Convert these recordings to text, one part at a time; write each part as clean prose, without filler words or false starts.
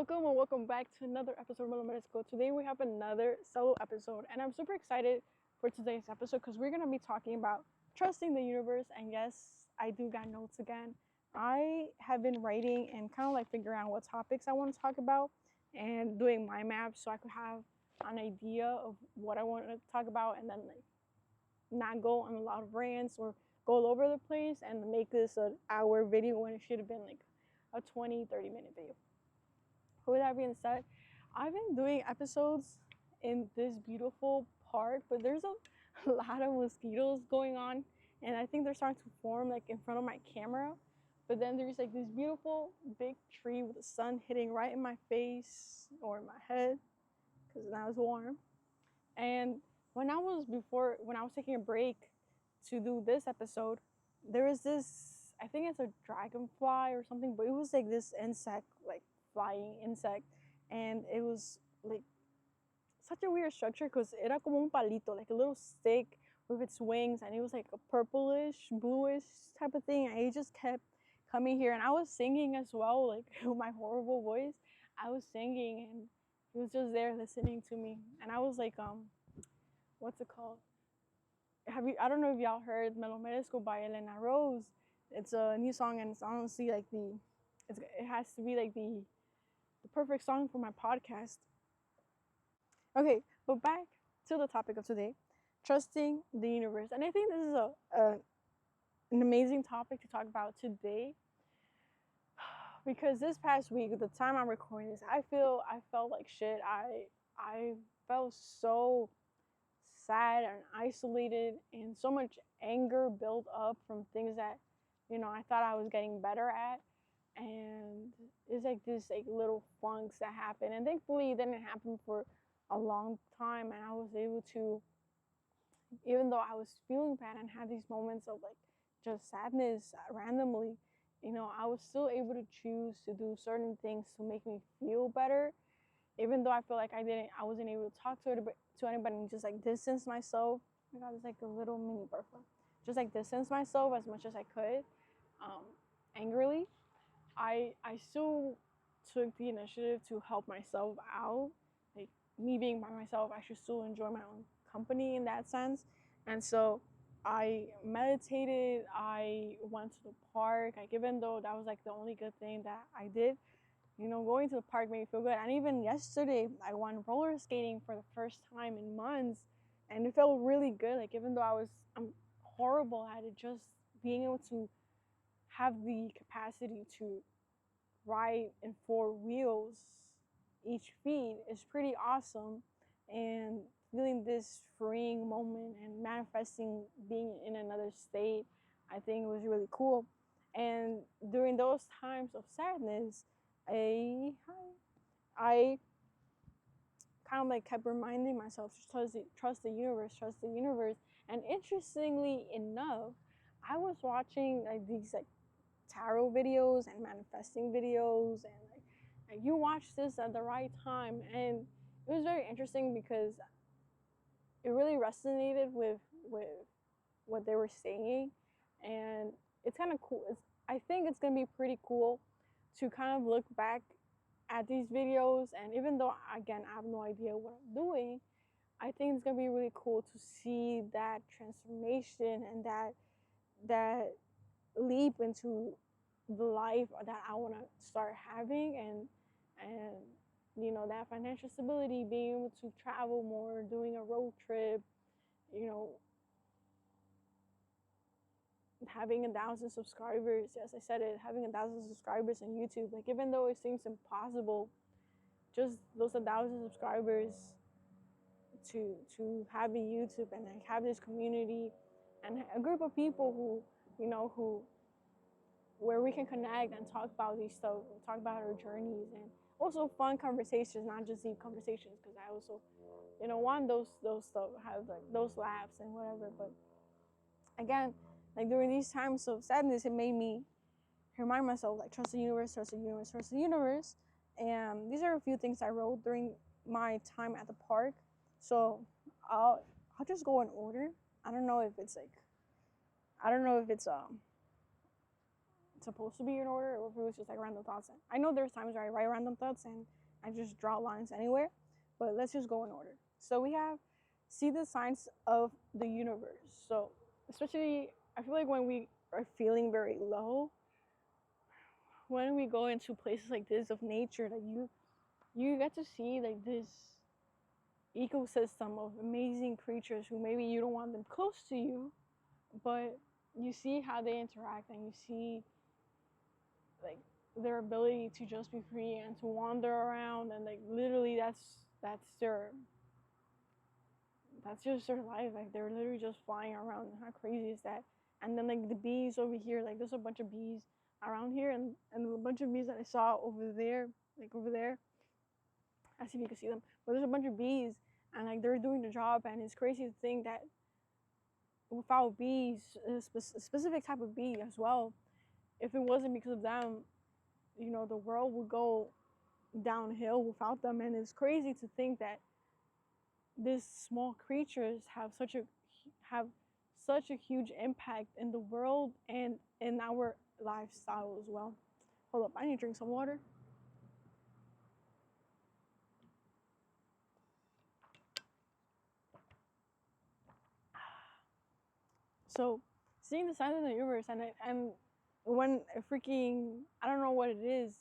Welcome and welcome back to another episode of Melomedisco. Today we have another solo episode, and I'm super excited for today's episode because we're going to be talking about trusting the universe. And yes, I do got notes again. I have been writing and kind of like figuring out what topics I want to talk about and doing mind maps so I could have an idea of what I want to talk about and then like not go on a lot of rants or go all over the place and make this an hour video when it should have been like a 20-30 minute video. With that being said, I've been doing episodes in this beautiful park, but there's a lot of mosquitoes going on, and I think they're starting to form like in front of my camera. But then there's like this beautiful big tree with the sun hitting right in my face or in my head because now it's warm. And when I was taking a break to do this episode, there was this, I think it's a dragonfly or something, but it was like this insect, like flying insect, and it was like such a weird structure because era como un palito, like a little stick with its wings, and it was like a purplish, bluish type of thing, and it just kept coming here, and I was singing as well, like with my horrible voice. I was singing, and he was just there listening to me, and I was like, what's it called? I don't know if y'all heard Melomedisco by Elena Rose. It's a new song, and it's honestly like it has to be like the perfect song for my podcast. Okay, but back to the topic of today, trusting the universe. And I think this is an amazing topic to talk about today because this past week, the time I'm recording this, I felt like shit. I felt so sad and isolated, and so much anger built up from things that I thought I was getting better at, and it's like this like little funks that happen, and thankfully it didn't happen for a long time, and I was able to, even though I was feeling bad and had these moments of like just sadness randomly, I was still able to choose to do certain things to make me feel better, even though I feel like I wasn't able to talk to anybody and just like distance myself. Oh my God, it's like a little mini butterfly. Just like distance myself as much as I could, um, angrily. I still took the initiative to help myself out. Like me being by myself, I should still enjoy my own company in that sense. And so I meditated. I went to the park. Like even though that was like the only good thing that I did, going to the park made me feel good. And even yesterday, I went roller skating for the first time in months, and it felt really good. Like even though I'm horrible at it, just being able to have the capacity to ride in four wheels each feet is pretty awesome. And feeling this freeing moment and manifesting being in another state, I think it was really cool. And during those times of sadness, I kind of like kept reminding myself to trust the universe, trust the universe. And interestingly enough, I was watching like these like tarot videos and manifesting videos, and like you watch this at the right time, and it was very interesting because it really resonated with what they were saying, and it's kind of cool. I think it's gonna be pretty cool to kind of look back at these videos, and even though again I have no idea what I'm doing, I think it's gonna be really cool to see that transformation and that leap into the life that I want to start having, and that financial stability, being able to travel more, doing a road trip, you know, having 1,000 subscribers. Yes, I said it, having 1,000 subscribers on YouTube. Like even though it seems impossible, just those 1,000 subscribers to have a YouTube and like have this community and a group of people who where we can connect and talk about these stuff, talk about our journeys, and also fun conversations, not just deep conversations. Because I also, want those stuff, have like those laughs and whatever. But again, like during these times of sadness, it made me remind myself like trust the universe, trust the universe, trust the universe. And these are a few things I wrote during my time at the park. So I'll just go in order. I don't know if it's supposed to be in order, or if it was just like random thoughts. I know there's times where I write random thoughts and I just draw lines anywhere, but let's just go in order. So we have see the signs of the universe. So especially, I feel like when we are feeling very low, when we go into places like this of nature, that you get to see like this ecosystem of amazing creatures who maybe you don't want them close to you, but you see how they interact, and you see like their ability to just be free and to wander around, and like literally that's just their life. Like they're literally just flying around. How crazy is that? And then like the bees over here, like there's a bunch of bees around here, and a bunch of bees that I saw over there, like over there. I see if you can see them, but there's a bunch of bees, and like they're doing the job, and it's crazy to think that without bees, a specific type of bee as well, if it wasn't because of them, the world would go downhill without them. And it's crazy to think that these small creatures have such a huge impact in the world and in our lifestyle as well. Hold up, I need to drink some water. So seeing the signs of the universe, and when a freaking, I don't know what it is,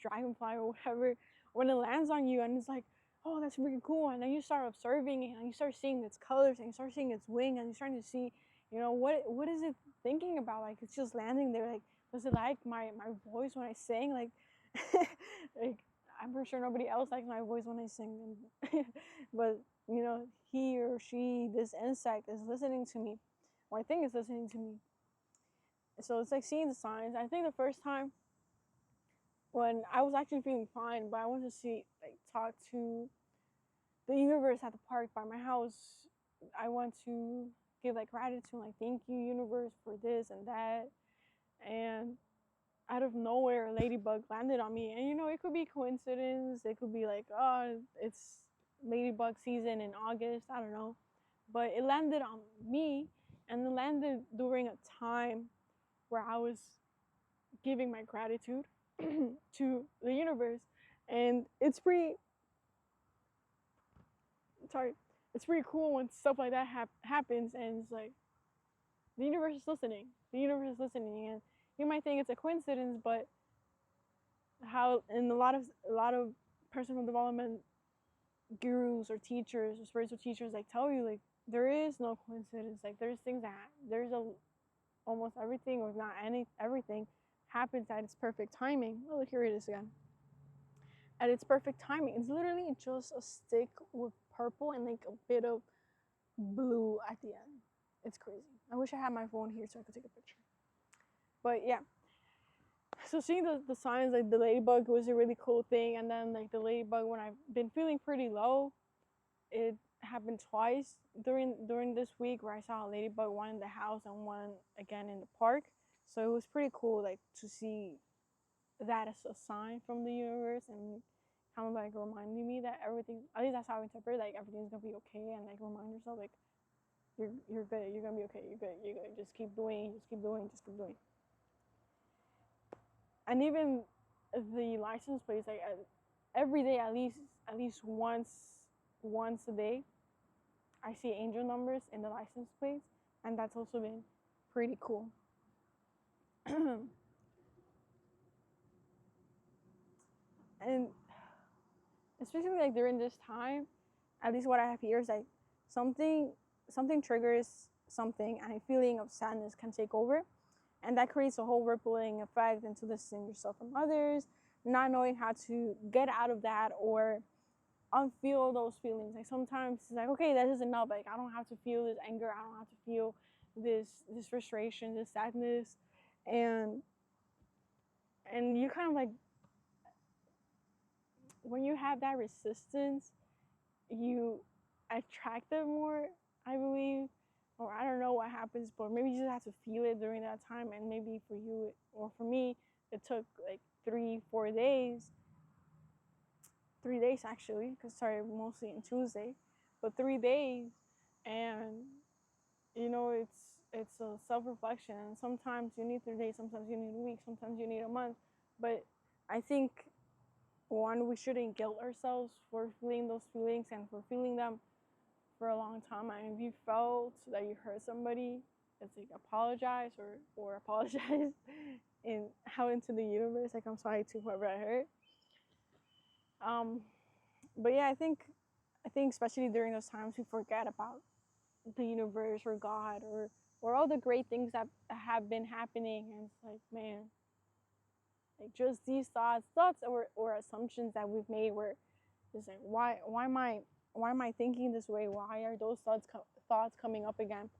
dragonfly or whatever, when it lands on you and it's like, oh, that's freaking cool, and then you start observing it and you start seeing its colors and you start seeing its wing and you're starting to see, what is it thinking about? Like it's just landing there. Like, does it like my voice when I sing? Like, like I'm pretty sure nobody else likes my voice when I sing, but he or she, this insect, is listening to me, or I think it's listening to me. So it's like seeing the signs. I think the first time when I was actually feeling fine, but I wanted to talk to the universe at the park by my house. I want to give like gratitude, like thank you universe for this and that. And out of nowhere, a ladybug landed on me. And it could be coincidence. It could be like, oh, it's ladybug season in August. I don't know. But it landed on me, and it landed during a time where I was giving my gratitude to the universe. And it's pretty cool when stuff like that happens, and it's like the universe is listening. And you might think it's a coincidence, but how in a lot of personal development gurus or teachers or spiritual teachers like tell you, like, there is no coincidence. Like there's things that almost everything, or not everything, happens at its perfect timing. Oh, here it is again. At its perfect timing. It's literally just a stick with purple and like a bit of blue at the end. It's crazy. I wish I had my phone here so I could take a picture. But yeah. So seeing the signs, like the ladybug, was a really cool thing. And then like the ladybug, when I've been feeling pretty low, it happened twice during this week, where I saw a ladybug, one in the house and one again in the park. So it was pretty cool, like, to see that as a sign from the universe, and kind of like reminding me that everything, at least that's how I interpret, like everything's gonna be okay, and like remind yourself, like, you're good, you're gonna be okay, you're good, just keep doing. And even the license plates, like every day, at least once a day, I see angel numbers in the license plates, and that's also been pretty cool. And especially like during this time, at least what I have here is like something triggers something, and a feeling of sadness can take over, and that creates a whole rippling effect into distancing yourself from others, not knowing how to get out of that or unfeel those feelings. Like sometimes it's like, okay, that is enough. Like I don't have to feel this anger. I don't have to feel this frustration, this sadness, and you kind of like, when you have that resistance, you attract it more, I believe. Or I don't know what happens, but maybe you just have to feel it during that time. And maybe for you, or for me, it took like 3-4 days. 3 days actually, because started mostly on Tuesday, but 3 days. And it's it's a self-reflection, and sometimes you need 3 days, sometimes you need a week, sometimes you need a month. But I think, one, we shouldn't guilt ourselves for feeling those feelings and for feeling them for a long time. And if you felt that you hurt somebody, it's like apologize, or apologize in out into the universe, like I'm sorry to whoever I hurt. um but yeah, I think especially during those times we forget about the universe or God, or all the great things that have been happening, and it's like, man, like just these thoughts or assumptions that we've made, where it's like, why am I thinking this way? Why are those thoughts coming up again?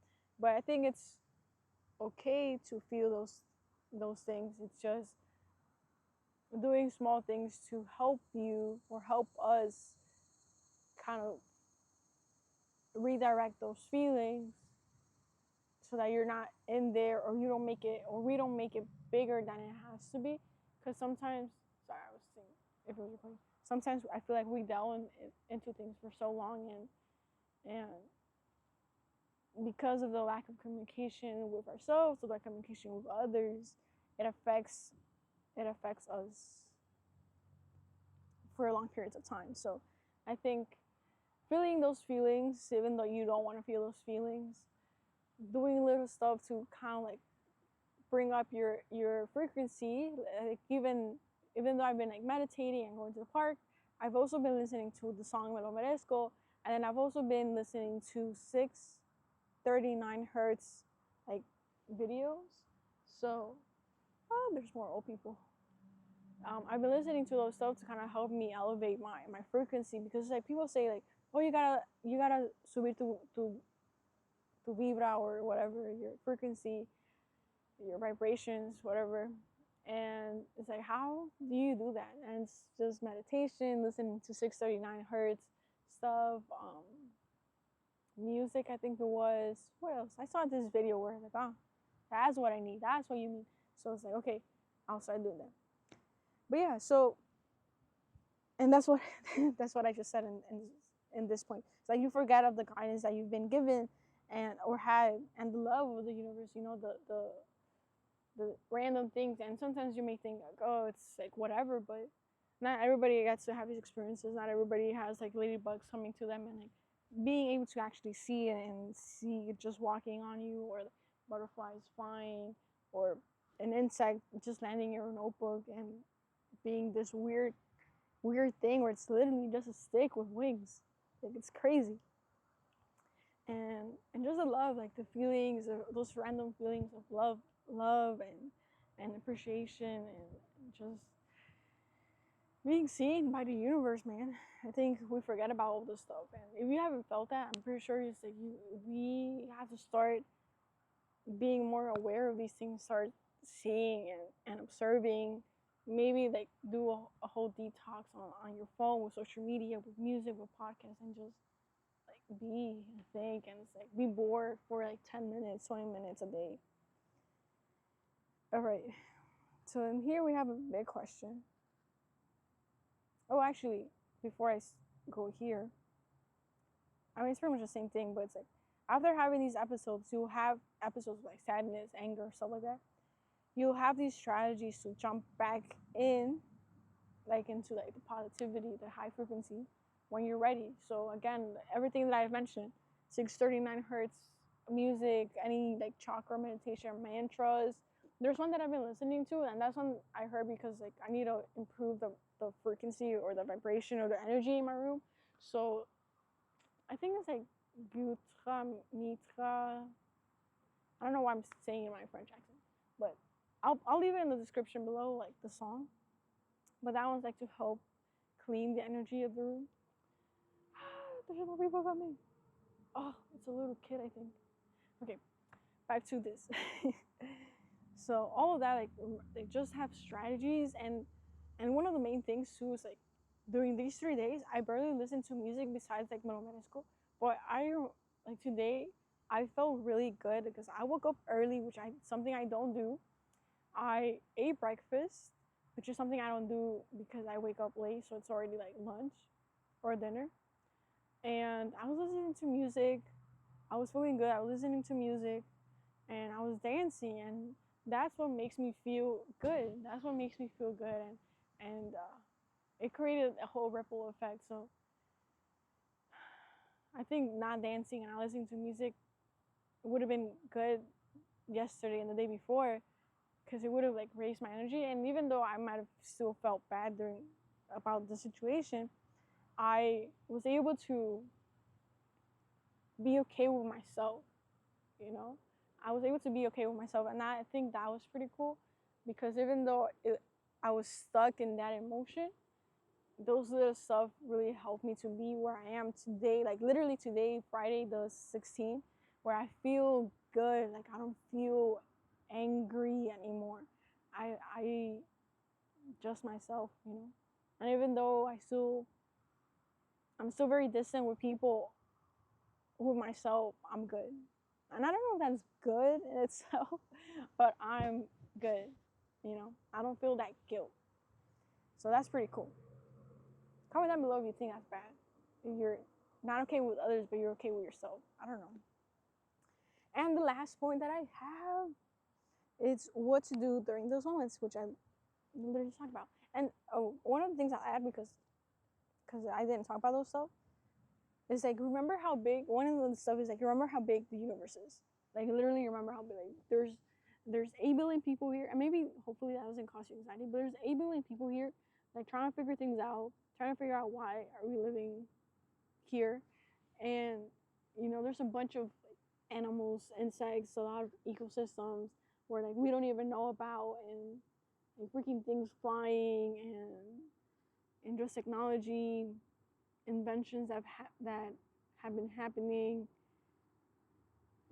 But I think it's okay to feel those things. It's just doing small things to help you or help us kind of redirect those feelings, so that you're not in there, or you don't make it, or we don't make it bigger than it has to be. Because sometimes, sorry, I was thinking if it was recording. Sometimes I feel like we delve into things for so long, and because of the lack of communication with ourselves, the lack of communication with others, it affects us for long periods of time. So I think feeling those feelings, even though you don't want to feel those feelings, doing little stuff to kind of like bring up your frequency, like even though I've been like meditating and going to the park, I've also been listening to the song Me Lo Merezco, and then I've also been listening to 639 hertz like videos. So there's more old people. I've been listening to those stuff to kind of help me elevate my frequency, because like people say like, oh, you gotta subir tu vibra, or whatever, your frequency, your vibrations, whatever. And it's like, how do you do that? And it's just meditation, listening to 639 hertz stuff, music, I think it was. What else? I saw this video where like, oh, that's what I need. That's what you need. So it's like, okay, I'll start doing that. But yeah, so, and that's what that's what I just said in this point. It's like you forget of the guidance that you've been given and or had, and the love of the universe. The random things, and sometimes you may think like, oh, it's like whatever, but not everybody gets to have these experiences. Not everybody has like ladybugs coming to them, and like being able to actually see it, and see it just walking on you, or butterflies flying, or an insect just landing in your notebook and being this weird thing where it's literally just a stick with wings. Like, it's crazy. And just the love, like the feelings of those random feelings of love and appreciation, and just being seen by the universe, man. I think we forget about all this stuff, and if you haven't felt that, I'm pretty sure it's like we have to start being more aware of these things, start seeing and observing, maybe like do a whole detox on your phone with social media, with music, with podcasts, and just like be and think, and it's like be bored for like 10 minutes, 20 minutes a day. All right, so in here we have a big question. Oh, actually, before I go here, I mean, it's pretty much the same thing, but it's like, after having these episodes, you'll have episodes like sadness, anger, stuff like that. You'll have these strategies to jump back in, like into like the positivity, the high frequency, when you're ready. So again, everything that I've mentioned, 639 hertz music, any like chakra meditation, mantras. There's one that I've been listening to, and that's one I heard because like I need to improve the frequency or the vibration or the energy in my room. So I think it's like Gutra Mitra. I don't know why I'm saying it in my French accent, but I'll leave it in the description below, like the song. But that one's like to help clean the energy of the room. There's more people coming. Oh, it's a little kid, I think. Okay, back to this. So all of that, like they just have strategies, and one of the main things too is like during these 3 days, I barely listen to music besides like Me Lo Merezco. But I like today, I felt really good because I woke up early, which I something I don't do. I ate breakfast, which is something I don't do because I wake up late, so it's already like lunch or dinner. And I was listening to music. I was feeling good. I was listening to music, and I was dancing, and that's what makes me feel good. That's what makes me feel good, and it created a whole ripple effect. So I think not dancing and not listening to music would have been good yesterday and the day before, because it would have like raised my energy. And even though I might have still felt bad during about the situation, I was able to be okay with myself, you know. I was able to be okay with myself, and I think that was pretty cool, because even though I was stuck in that emotion, those little stuff really helped me to be where I am today. Like literally today, Friday the 16th, where I feel good. Like I don't feel angry anymore. I just myself, you know. And even though I'm still very distant with people, with myself, I'm good. And I don't know if that's good in itself, but I'm good. You know, I don't feel that guilt. So that's pretty cool. Comment down below if you think that's bad. If you're not okay with others, but you're okay with yourself. I don't know. And the last point that I have is what to do during those moments, which I literally talked about. And one of the things I'll add, because I didn't talk about those stuff, is like, remember how big, one of the stuff is like, remember how big the universe is. Like literally remember how big, like, there's 8 billion people here, and maybe hopefully that doesn't cause you anxiety, but there's 8 billion people here, like trying to figure things out, trying to figure out why are we living here. And you know, there's a bunch of animals, insects, a lot of ecosystems where like we don't even know about, and like freaking things flying, and just technology inventions that have been happening,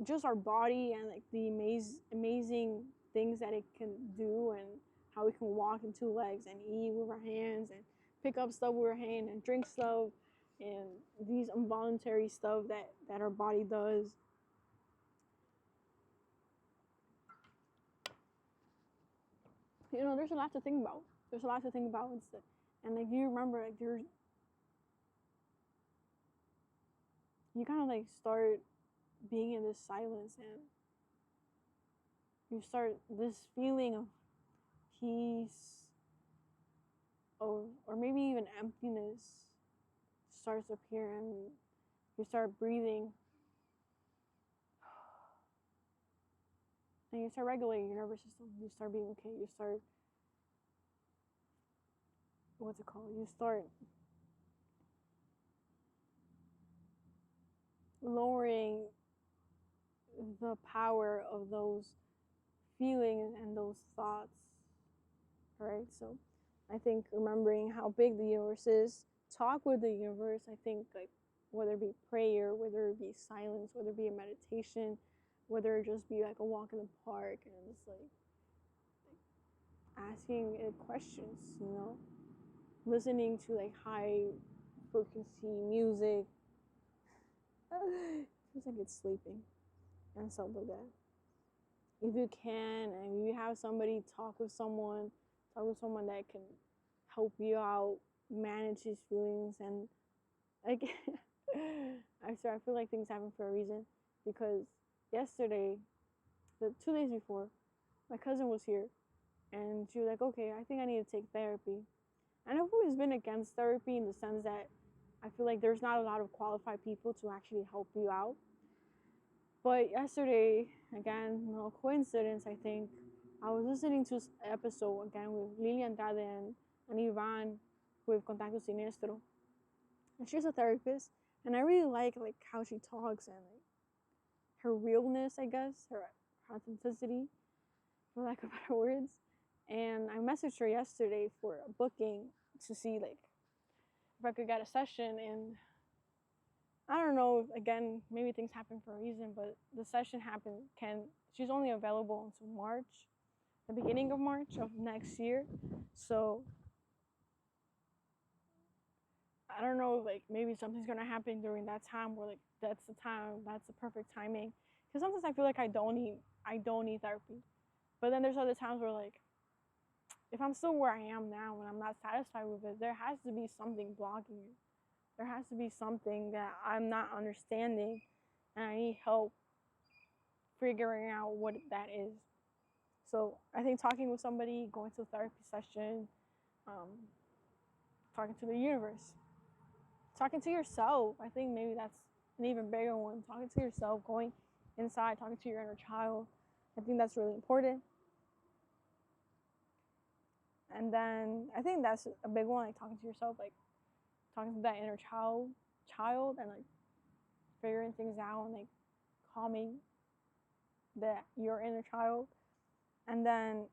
just our body, and like the amazing things that it can do, and how we can walk in 2 legs and eat with our hands and pick up stuff with our hand and drink stuff, and these involuntary stuff that our body does. You know, there's a lot to think about. There's a lot to think about instead. And like you remember, like you kind of like start being in this silence, and you start this feeling of peace, or maybe even emptiness starts to appear, and you start breathing, and you start regulating your nervous system. You start being okay. You start, what's it called? You start lowering the power of those feelings and those thoughts, right? So I think remembering how big the universe is, talk with the universe. I think like whether it be prayer, whether it be silence, whether it be a meditation, whether it just be like a walk in the park, and just like asking it questions, you know, listening to like high frequency music. Feels like it's sleeping and stuff like that. If you can, and you have somebody, talk with someone that can help you out, manage these feelings. And like I swear, I feel like things happen for a reason, because yesterday, the 2 days before, my cousin was here, and she was like, okay, I think I need to take therapy. And I've always been against therapy, in the sense that I feel like there's not a lot of qualified people to actually help you out. But yesterday, again, no coincidence, I think, I was listening to an episode again with Lily Andrade and Ivan with Contacto Sinestro. And she's a therapist, and I really like how she talks, and like her realness, I guess, her authenticity, for lack of better words. And I messaged her yesterday for a booking to see like if I could get a session. And I don't know, again, maybe things happen for a reason, but the session happened. She's only available until March, the beginning of March of next year. So I don't know, like maybe something's gonna happen during that time, where like that's the time, that's the perfect timing. Because sometimes I feel like I don't need therapy, but then there's other times where like if I'm still where I am now and I'm not satisfied with it, there has to be something blocking it. There has to be something that I'm not understanding, and I need help figuring out what that is. So I think talking with somebody, going to a therapy session, talking to the universe, talking to yourself. I think maybe that's an even bigger one. Talking to yourself, going inside, talking to your inner child. I think that's really important. And then I think that's a big one, like talking to yourself, like talking to that inner child, and like figuring things out and like calming your inner child. And then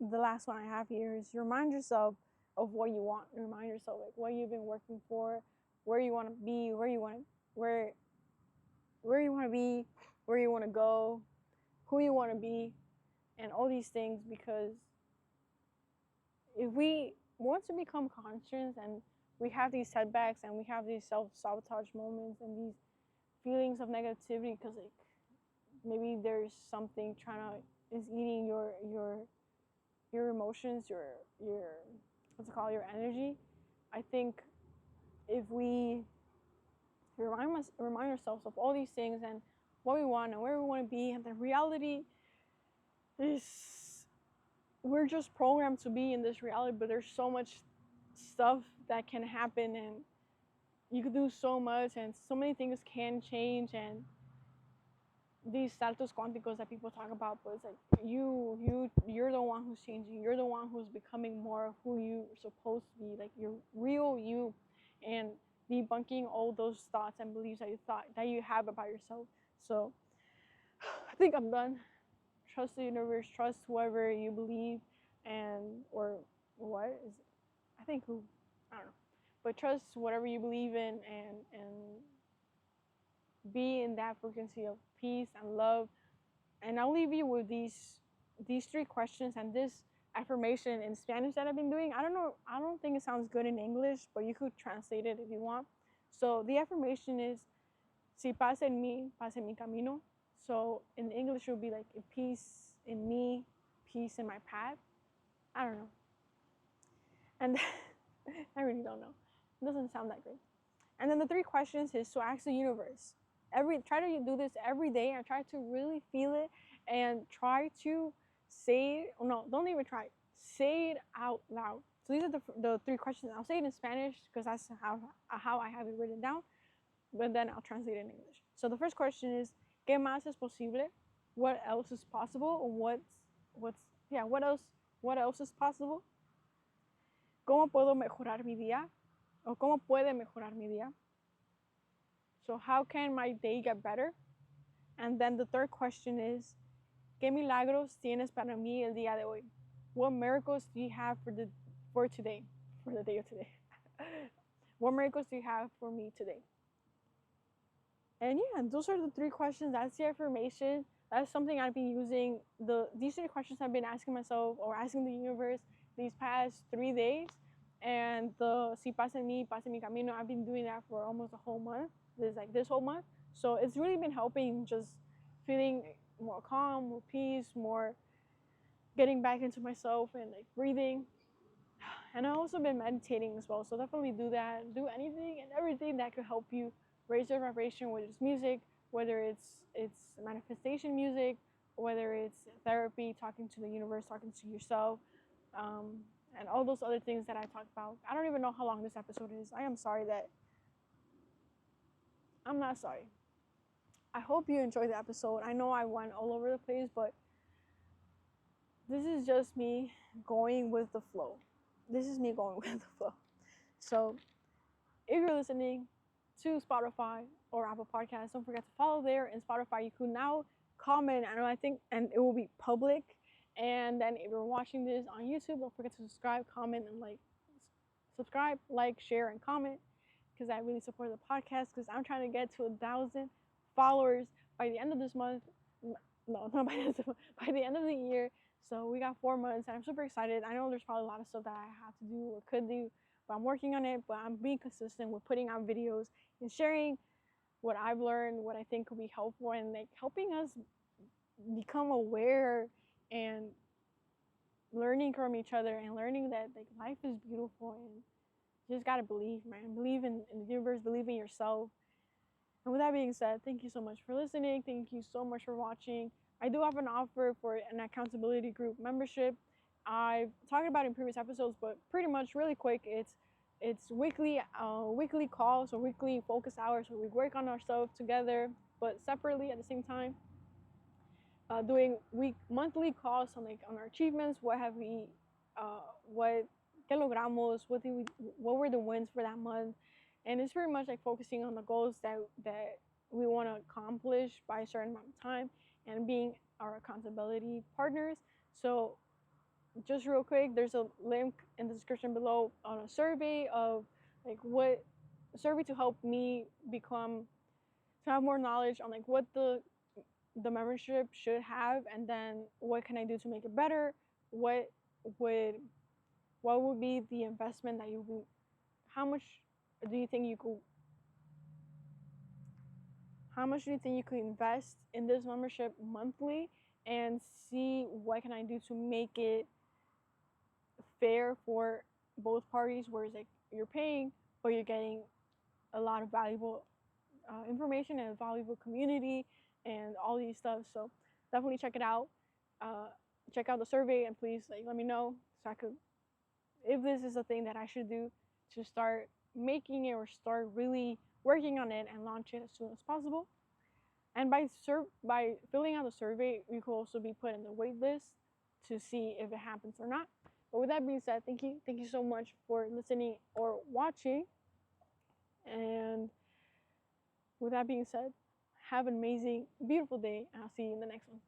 the last one I have here is you remind yourself of what you want. Remind yourself like what you've been working for, where you want to be, where you want to be, where you want to go, who you want to be, and all these things. Because if we want to become conscious and we have these setbacks and we have these self-sabotage moments and these feelings of negativity because like maybe there's something is eating your emotions, your what's it called, your energy. I think if we remind ourselves of all these things and what we want and where we want to be, and the reality is we're just programmed to be in this reality, but there's so much stuff that can happen and you could do so much and so many things can change, and these saltos cuánticos that people talk about, but it's like you're the one who's changing. You're the one who's becoming more of who you're supposed to be, like your real you, and debunking all those thoughts and beliefs that you have about yourself. So I think I'm done. Trust the universe, trust whoever you believe, or what is it? I think who, I don't know, but trust whatever you believe in, and be in that frequency of peace and love. And I'll leave you with these 3 questions and this affirmation in Spanish that I've been doing. I don't think it sounds good in English, but you could translate it if you want. So the affirmation is, si paz en mí, paz en mi camino. So in English it would be like, peace in me, peace in my path. I don't know. And I really don't know. It doesn't sound that great. And then the 3 questions is to ask the universe. Try to do this every day and try to really feel it and try to say it. Oh, no, don't even try. Say it out loud. So these are the 3 questions. I'll say it in Spanish because that's how I have it written down, but then I'll translate it in English. So the first question is, ¿Qué más es posible? What else is possible? What else is possible? ¿Cómo puedo mejorar mi día? O ¿cómo puede mejorar mi día? So how can my day get better? And then the third question is, ¿Qué milagros tienes para mí el día de hoy? What miracles do you have for today? For the day of today. What miracles do you have for me today? And yeah, those are the 3 questions. That's the affirmation. That's something I've been using. These 3 questions I've been asking myself or asking the universe these past 3 days. And the si pasa en mí, pasa en mi camino, I've been doing that for almost a whole month. This whole month. So it's really been helping, just feeling more calm, more peace, more getting back into myself and like breathing. And I've also been meditating as well. So definitely do that. Do anything and everything that could help you raise your vibration, whether it's music, whether it's manifestation music, whether it's therapy, talking to the universe, talking to yourself, and all those other things that I talked about. I don't even know how long this episode is. I'm not sorry. I hope you enjoyed the episode. I know I went all over the place, but this is just me going with the flow. So if you're listening to Spotify or Apple Podcasts, don't forget to follow there. In Spotify, you can now comment, and it will be public. And then if you're watching this on YouTube, don't forget to subscribe, comment, and share, and comment, because that really supports the podcast, because I'm trying to get to 1,000 followers by the end of this month. No, not by this month, by the end of the year. So we got 4 months, and I'm super excited. I know there's probably a lot of stuff that I have to do or could do, but I'm working on it. But I'm being consistent with putting out videos and sharing what I've learned, what I think could be helpful, and like helping us become aware and learning from each other, and learning that like life is beautiful, and you just gotta believe, man. Believe in the universe, believe in yourself. And with that being said, thank you so much for listening. Thank you so much for watching. I do have an offer for an accountability group membership. I've talked about it in previous episodes, but pretty much really quick, it's weekly calls or weekly focus hours where we work on ourselves together, but separately at the same time. Doing monthly calls on on our achievements. What have we, what que logramos? What were the wins for that month? And it's pretty much like focusing on the goals that we want to accomplish by a certain amount of time, and being our accountability partners. So just real quick, there's a link in the description below on a survey of like what survey to help me become to have more knowledge on like what the membership should have, and then what can I do to make it better. What would what would be the investment that you would, how much do you think you could how much do you think you could invest in this membership monthly, and see what can I do to make it fair for both parties, where it's like you're paying but you're getting a lot of valuable information and a valuable community and all these stuff. So definitely check it out. Uh, check out the survey, and please like let me know so I could, if this is a thing that I should do, to start making it or start really working on it and launch it as soon as possible. And by filling out the survey, you could also be put in the wait list to see if it happens or not. But with that being said, thank you so much for listening or watching. And with that being said, have an amazing, beautiful day, and I'll see you in the next one.